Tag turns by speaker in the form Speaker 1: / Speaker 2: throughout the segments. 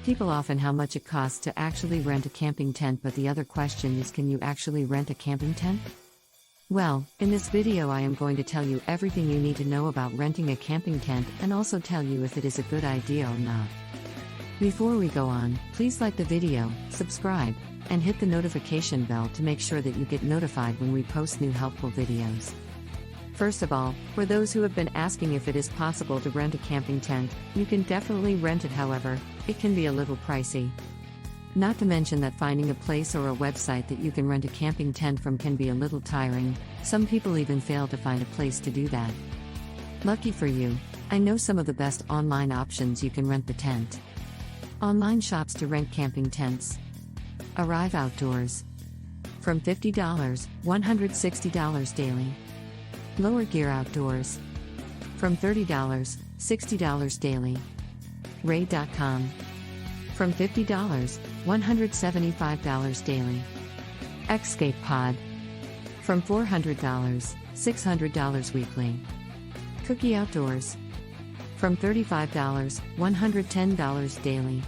Speaker 1: people often how much it costs to actually rent a camping tent, but the other question is, can you actually rent a camping tent? Well, in this video I am going to tell you everything you need to know about renting a camping tent and also tell you if it is a good idea or not. Before we go on, please like the video, subscribe, and hit the notification bell to make sure that you get notified when we post new helpful videos. First of all, for those who have been asking if it is possible to rent a camping tent, you can definitely rent it. However, it can be a little pricey. Not to mention that finding a place or a website that you can rent a camping tent from can be a little tiring. Some people even fail to find a place to do that. Lucky for you, I know some of the best online options you can rent the tent. Online shops to rent camping tents. Arrive Outdoors. From $50, $160 daily. Lower Gear Outdoors. From $30, $60 daily. Raid.com. From $50, $175 daily. Escape Pod. From $400, $600 weekly. Cookie Outdoors. From $35, $110 daily.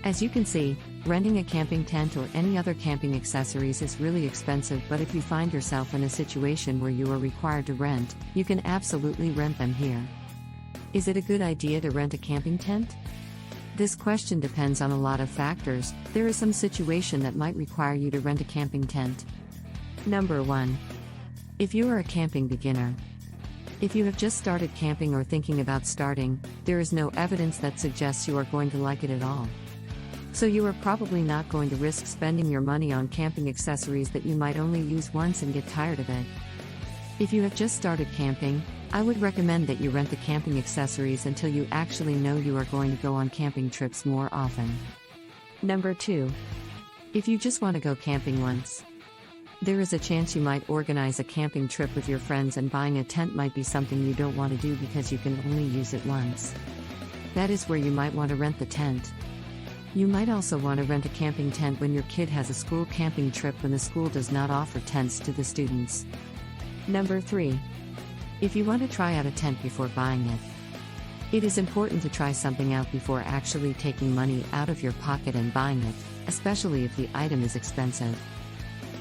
Speaker 1: As you can see, renting a camping tent or any other camping accessories is really expensive, but if you find yourself in a situation where you are required to rent, you can absolutely rent them here. Is it a good idea to rent a camping tent? This question depends on a lot of factors. There is some situation that might require you to rent a camping tent. Number 1. If you are a camping beginner. If you have just started camping or thinking about starting, there is no evidence that suggests you are going to like it at all. So you are probably not going to risk spending your money on camping accessories that you might only use once and get tired of it. If you have just started camping, I would recommend that you rent the camping accessories until you actually know you are going to go on camping trips more often. Number 2. If you just want to go camping once. There is a chance you might organize a camping trip with your friends, and buying a tent might be something you don't want to do because you can only use it once. That is where you might want to rent the tent. You might also want to rent a camping tent when your kid has a school camping trip when the school does not offer tents to the students. Number 3. If you want to try out a tent before buying it. It is important to try something out before actually taking money out of your pocket and buying it, especially if the item is expensive.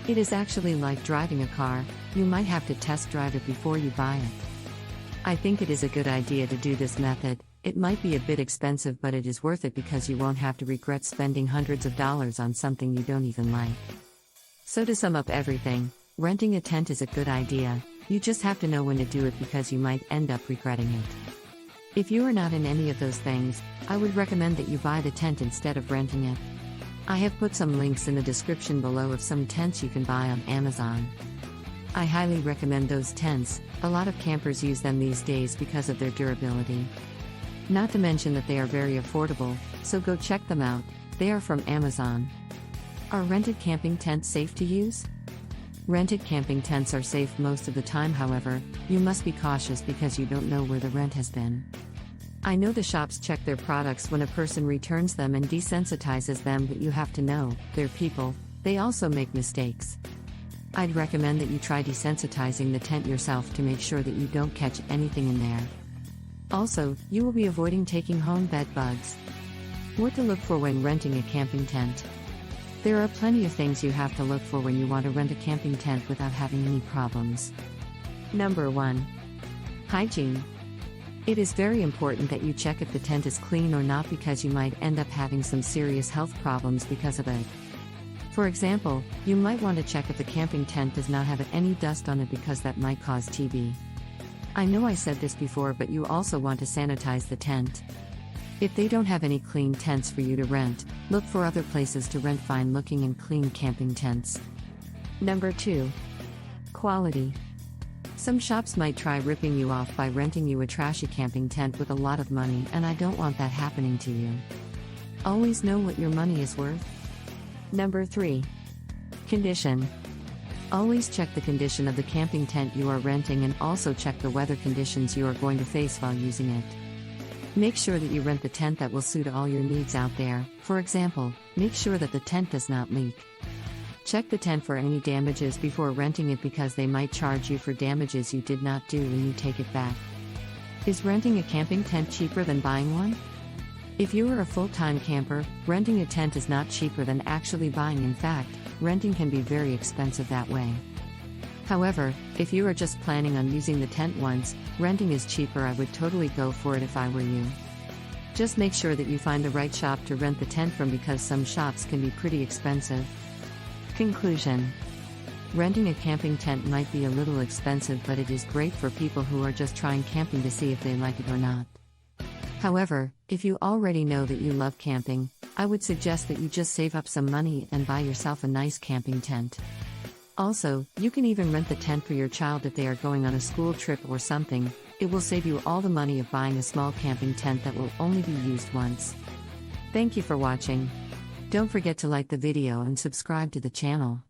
Speaker 1: It is actually like driving a car, you might have to test drive it before you buy it. I think it is a good idea to do this method. It might be a bit expensive, but it is worth it because you won't have to regret spending hundreds of dollars on something you don't even like. So to sum up everything, renting a tent is a good idea. You just have to know when to do it because you might end up regretting it. If you are not in any of those things, I would recommend that you buy the tent instead of renting it. I have put some links in the description below of some tents you can buy on Amazon. I highly recommend those tents. A lot of campers use them these days because of their durability. Not to mention that they are very affordable, so go check them out. They are from Amazon. Are rented camping tents safe to use? Rented camping tents are safe most of the time, however, you must be cautious because you don't know where the rent has been. I know the shops check their products when a person returns them and desensitizes them, but you have to know, they're people, they also make mistakes. I'd recommend that you try desensitizing the tent yourself to make sure that you don't catch anything in there. Also, you will be avoiding taking home bed bugs. What to look for when renting a camping tent? There are plenty of things you have to look for when you want to rent a camping tent without having any problems. Number 1. Hygiene. It is very important that you check if the tent is clean or not, because you might end up having some serious health problems because of it. For example, you might want to check if the camping tent does not have any dust on it, because that might cause TB. I know I said this before, but you also want to sanitize the tent. If they don't have any clean tents for you to rent, look for other places to rent fine-looking and clean camping tents. Number 2. Quality. Some shops might try ripping you off by renting you a trashy camping tent with a lot of money, and I don't want that happening to you. Always know what your money is worth. Number 3. Condition. Always check the condition of the camping tent you are renting, and also check the weather conditions you are going to face while using it. Make sure that you rent the tent that will suit all your needs out there. For example, make sure that the tent does not leak. Check the tent for any damages before renting it, because they might charge you for damages you did not do when you take it back. Is renting a camping tent cheaper than buying one? If you are a full-time camper, renting a tent is not cheaper than actually buying. In fact, renting can be very expensive that way. However, if you are just planning on using the tent once, renting is cheaper. I would totally go for it if I were you. Just make sure that you find the right shop to rent the tent from, because some shops can be pretty expensive. Conclusion: renting a camping tent might be a little expensive, but it is great for people who are just trying camping to see if they like it or not. However, if you already know that you love camping, I would suggest that you just save up some money and buy yourself a nice camping tent. Also, you can even rent the tent for your child if they are going on a school trip or something. It will save you all the money of buying a small camping tent that will only be used once. Thank you for watching. Don't forget to like the video and subscribe to the channel.